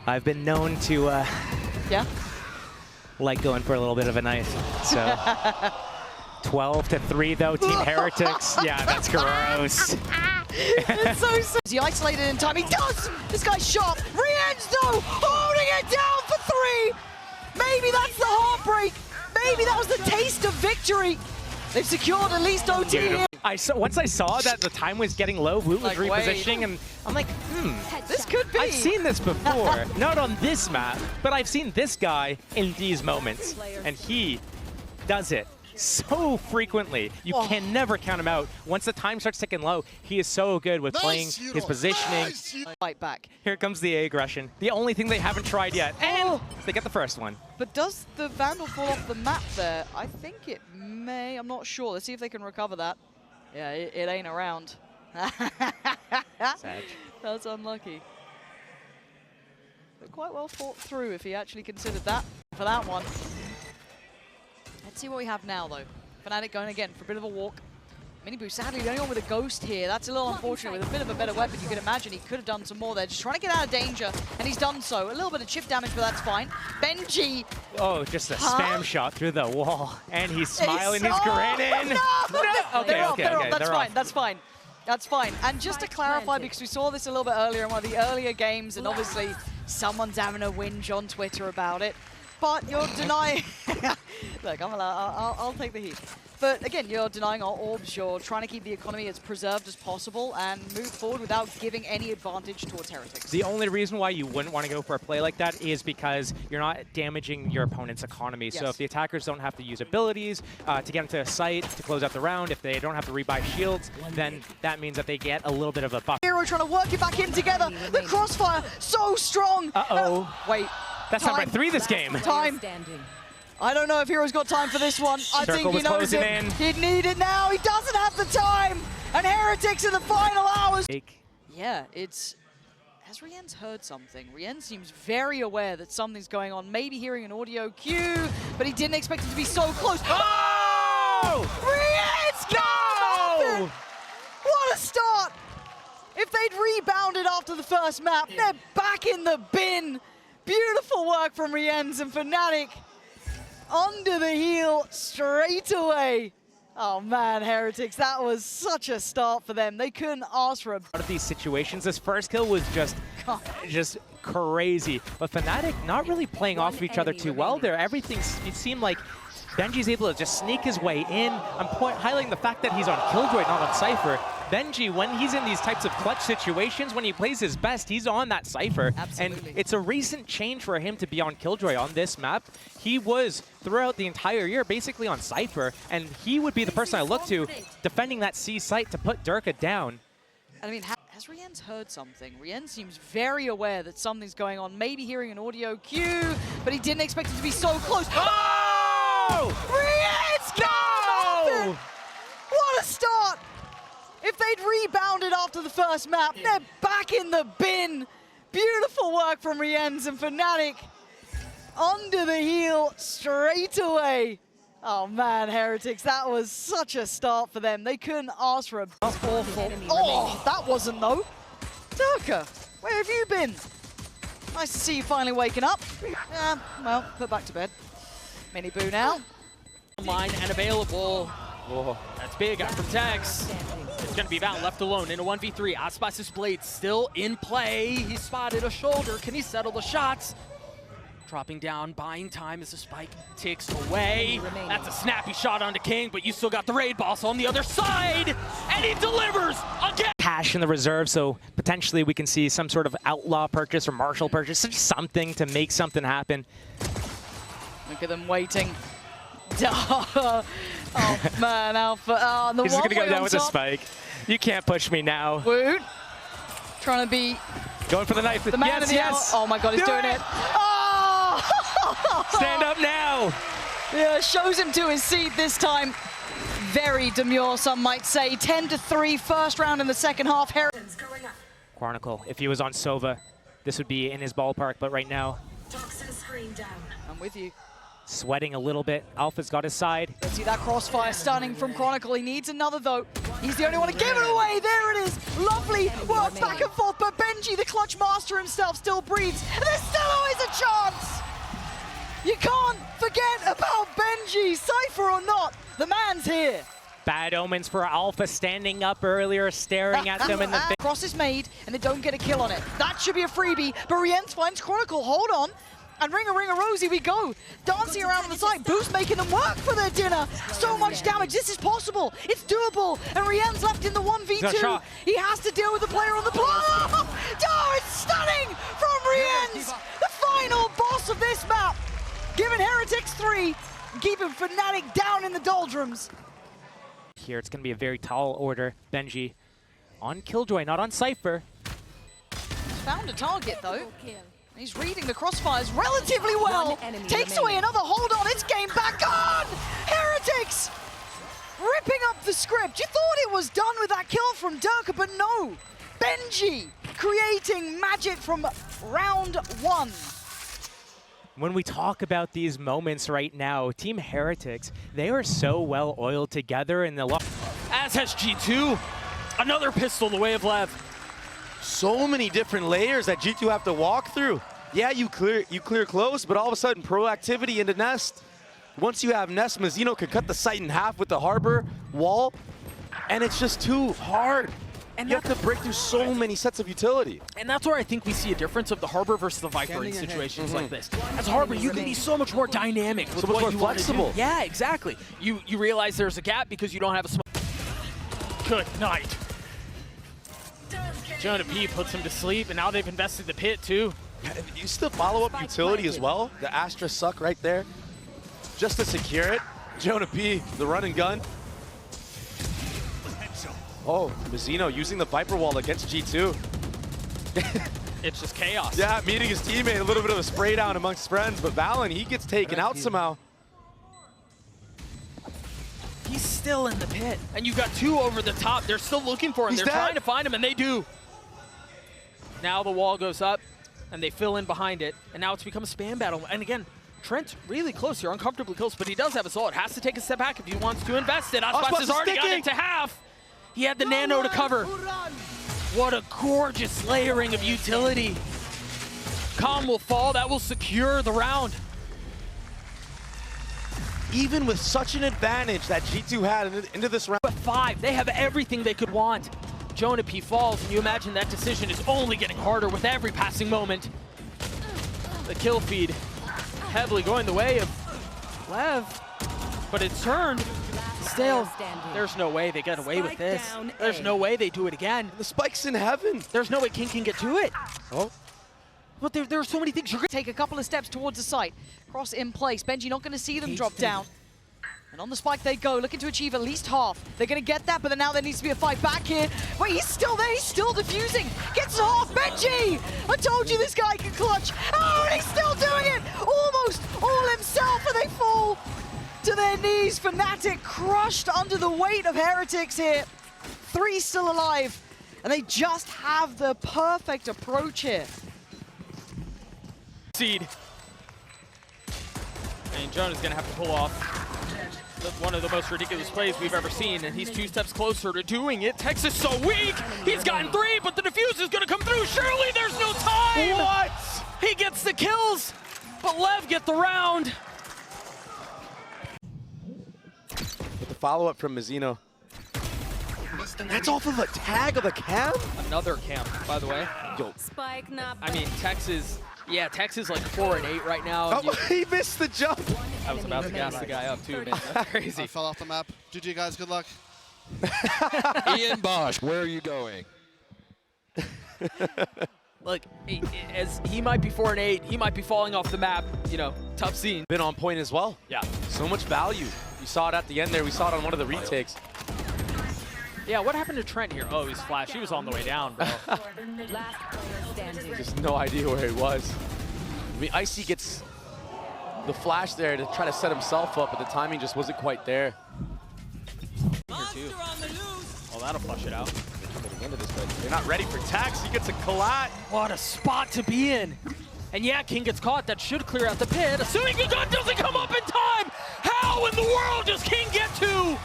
I've been known to like going for a little bit of a knife. So 12-3 though, Team Heretics. Yeah, that's gross. It's so Is he isolated in time? He does! This guy's sharp. Rienzo holding it down for 3. Maybe that's the heartbreak. Maybe that was the taste of victory. They've secured at least OT here. Once I saw that the time was getting low, Woot was repositioning, and I'm like, this could be. I've seen this before. Not on this map, but I've seen this guy in these moments, and he does it so frequently. You can never count him out. Once the time starts ticking low, he is so good with playing his positioning. Fight back. Here comes the aggression. The only thing they haven't tried yet, and they get the first one. But does the Vandal fall off the map there? I think it may. I'm not sure. Let's see if they can recover that. Yeah, it ain't around. Sad. That's unlucky. But quite well thought through if he actually considered that for that one. Let's see what we have now, though. Fnatic going again for a bit of a walk. Miniboo, sadly, the only one with a ghost here. That's a little unfortunate. With a bit of a better weapon, you can imagine he could have done some more there. Just trying to get out of danger, and he's done so. A little bit of chip damage, but that's fine. Benji. Oh, just a spam shot through the wall. And he's smiling, he's grinning. No! Okay, okay. That's fine. That's fine. And just to clarify, because we saw this a little bit earlier in one of the earlier games, and obviously someone's having a whinge on Twitter about it. But you're denying... Look, I'll take the heat. But again, you're denying our orbs. You're trying to keep the economy as preserved as possible and move forward without giving any advantage towards Heretics. The only reason why you wouldn't want to go for a play like that is because you're not damaging your opponent's economy. Yes. So if the attackers don't have to use abilities to get into a site to close out the round, if they don't have to rebuy shields, then that means that they get a little bit of a buff. Hero trying to work it back in together. The crossfire, so strong. Uh-oh. Wait. That's not by 3 this game. Time. I don't know if Hero's got time for this one. I think he knows it. He'd need it now. He doesn't have the time. And Heretics in the final hours. Yeah, it's... Has Rien's heard something? Rien seems very aware that something's going on. Maybe hearing an audio cue, but he didn't expect it to be so close. Oh! Rien's got nothing! What a start! If they'd rebounded after the first map, they're back in the bin. Beautiful work from Rien's and Fnatic. Under the heel straight away. Oh man, Heretics, that was such a start for them. They couldn't ask for a... Out of these situations, this first kill was just crazy. But Fnatic not really playing off of each other too well there. Everything, it seemed like Benji's able to just sneak his way in. I'm highlighting the fact that he's on Killjoy, not on Cypher. Benji, when he's in these types of clutch situations, when he plays his best, he's on that Cypher. Absolutely. And it's a recent change for him to be on Killjoy on this map. He was, throughout the entire year, basically on Cypher, and he would be the person I look to defending that C site to put Durka down. I mean, has Rien's heard something? Rien seems very aware that something's going on. Maybe hearing an audio cue, but he didn't expect it to be so close. Oh! Rien's got nothing! What a start! If they'd rebounded after the first map, they're back in the bin. Beautiful work from Rien's and Fnatic. Under the heel straight away. Oh man, Heretics, that was such a start for them. They couldn't ask for a awful. Oh, that wasn't though. Durka, where have you been? Nice to see you finally waking up. Well, put back to bed. Miniboo now. Online and available. Whoa. That's big out from Tex. It's going to be Val left alone in a 1v3. Osmosis Blade still in play. He spotted a shoulder. Can he settle the shots? Dropping down, buying time as the spike ticks away. That's a snappy shot onto King, but you still got the raid boss on the other side. And he delivers again. Cash in the reserve, so potentially we can see some sort of outlaw purchase or martial purchase, something to make something happen. Look at them waiting. Oh man, Alpha. Oh, the He's just gonna go down with a spike. You can't push me now. Woot. Trying to be going for the knife. The man in the hour. Oh my god, he's doing it. Oh! Stand up now. Yeah, shows him to his seat this time. Very demure, some might say. 10-3, first round in the second half. Chronicle, if he was on Sova, this would be in his ballpark, but right now, I'm with you. Sweating a little bit. Alpha's got his side. Let's see that crossfire stunning from Chronicle. He needs another though. He's the only one to give it away. There it is. Lovely work back and forth, but Benji, the clutch master himself, still breathes. And there's still always a chance. You can't forget about Benji, Cypher or not. The man's here. Bad omens for Alpha standing up earlier, staring at them in the face. Cross is made, and they don't get a kill on it. That should be a freebie, but Rienz finds Chronicle. Hold on. And ring a Rosie we go. Dancing around on the side. Boost making them work for their dinner. So much damage. This is possible. It's doable. And Rienz left in the 1v2. He has to deal with the player on the block. Oh, it's stunning from Rienz. The final boss of this map. Giving Heretics 3 and keeping Fnatic down in the doldrums. Here, it's going to be a very tall order. Benji on Killjoy, not on Cypher. Found a target, though. He's reading the crossfires relatively well. Takes away another hold on. It's game back on. Heretics ripping up the script. You thought it was done with that kill from Durka, but no. Benji creating magic from round 1. When we talk about these moments right now, Team Heretics, they are so well oiled together in the as has G2. Another pistol the way of Lev. So many different layers that G2 have to walk through. Yeah, you clear close, but all of a sudden proactivity into Nest. Once you have Nest, Mazzino can cut the site in half with the Harbor wall, and it's just too hard. And you have to break through so many sets of utility. And that's where I think we see a difference of the Harbor versus the Viper in situations like this. As Harbor, you can be so much more dynamic with what you want to do. Yeah, exactly. You realize there's a gap because you don't have a smoke. Good night. Jonah P puts him to sleep, and now they've invested the pit too. You still follow up utility as well. The Astra suck right there, just to secure it. Jonah P, the run and gun. Oh, Mazzino using the Viper wall against G2. It's just chaos. Yeah, meeting his teammate, a little bit of a spray down amongst friends, but Valen, he gets taken out somehow. He's still in the pit. And you've got 2 over the top. They're still looking for him. They're trying to find him, and they do. Now the wall goes up, and they fill in behind it, and now it's become a spam battle. And again, Trent's really close here, uncomfortably close, but he does have a soul. It has to take a step back if he wants to invest it. Aspas has already got it to half. He had the nano to cover. What a gorgeous layering of utility. Calm will fall, that will secure the round. Even with such an advantage that G2 had into this round. But 5, they have everything they could want. Jonah P falls, and you imagine that decision is only getting harder with every passing moment. The kill feed heavily going the way of Lev, but it's turned. Still, there's no way they get away with this. There's no way they do it again. The spike's in heaven. There's no way King can get to it. Oh. But there are so many things. You're gonna take a couple of steps towards the site. Cross in place. Benji not going to see them drop down. And on the spike they go, looking to achieve at least half. They're going to get that, but then now there needs to be a fight back here. Wait, he's still there. He's still defusing. Gets half. Benji! I told you this guy can clutch. Oh, and he's still doing it. Almost all himself, and they fall to their knees. Fnatic crushed under the weight of Heretics here. 3 still alive, and they just have the perfect approach here. Seed. And Jonah's gonna have to pull off one of the most ridiculous plays we've ever seen, and he's 2 steps closer to doing it. Texas so weak. He's gotten 3, but the defuse is gonna come through. Surely there's no time. What? He gets the kills, but Lev get the round. With the follow-up from Mazzino. That's off of a tag of a cam? Another camp, by the way. Yo. Spike not. I mean, Texas, yeah, Texas like 4 and 8 right now. Oh, he missed the jump. I was about to gas the guy up too, man. That's crazy. I fell off the map. GG guys, good luck. Ian Bosch, where are you going? Look, as he might be 4 and 8, he might be falling off the map. You know, tough scene. Been on point as well. Yeah. So much value. You saw it at the end there. We saw it on one of the retakes. Yeah, what happened to Trent here? Oh, he's flashed. He was on the way down, bro. Last player standing. Just no idea where he was. I mean, Icy gets the flash there to try to set himself up, but the timing just wasn't quite there. Here too. Oh, that'll flush it out. They're not ready for Tax. He gets a collat. What a spot to be in. And yeah, King gets caught. That should clear out the pit. Assuming the gun doesn't come up in time. How in the world does King get to?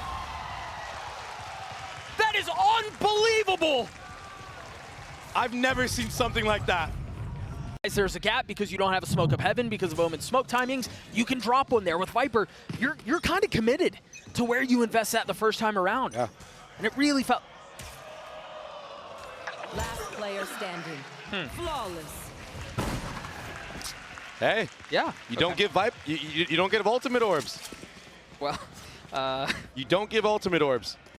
That That is unbelievable. I've never seen something like that. There's a gap because you don't have a smoke of heaven because of Omen's smoke timings. You can drop one there with Viper. You're kind of committed to where you invest that the first time around. Yeah. And it really felt. Last player standing. Flawless. Hey, Yeah. you don't give you don't give ultimate orbs. Well, You don't give ultimate orbs.